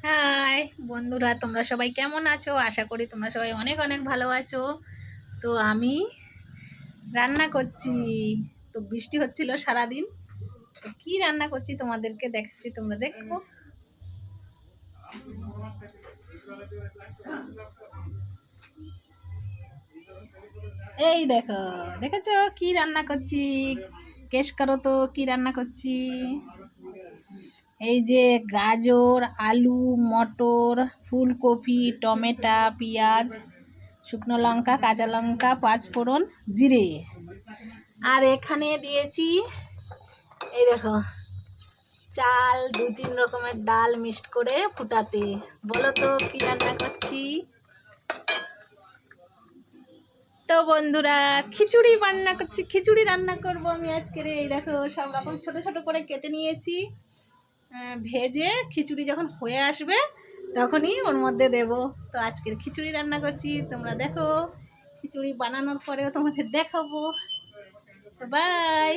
High বন্ধুরা, তোমরা সবাই কেমন আছো? আশা করি তোমরা সবাই অনেক অনেক ভালো আছো। তো আমি রান্না করছি। তো বৃষ্টি হচ্ছিল সারাদিন। তো কি রান্না করছি তোমাদেরকে দেখাচ্ছি, তোমরা দেখো। এই দেখো, দেখেছো কি রান্না করছি? কেস করো তো কি রান্না করছি। এই যে গাজর, আলু, মটর, ফুলকপি, টমেটো, পেঁয়াজ, শুকনো লঙ্কা, কাঁচা লঙ্কা, পাঁচফোড়ন, জিরে, আর এখানে দিয়েছি এই দেখো চাল, 2-3 রকমের ডাল মিক্সড করে ফুটাতে। বলো তো কি রান্না করছি? তো বন্ধুরা, খিচুড়ি রান্না করছি। খিচুড়ি রান্না করব আমি আজকের। এই দেখো সব রকম ছোট ছোট করে কেটে নিয়েছি। ভেজে খিচুড়ি যখন হয়ে আসবে তখনই ওর মধ্যে দেব। তো আজকের খিচুড়ি রান্না করছি, তোমরা দেখো। খিচুড়ি বানানোর পরেও তোমাদের দেখাবো। তো বাই।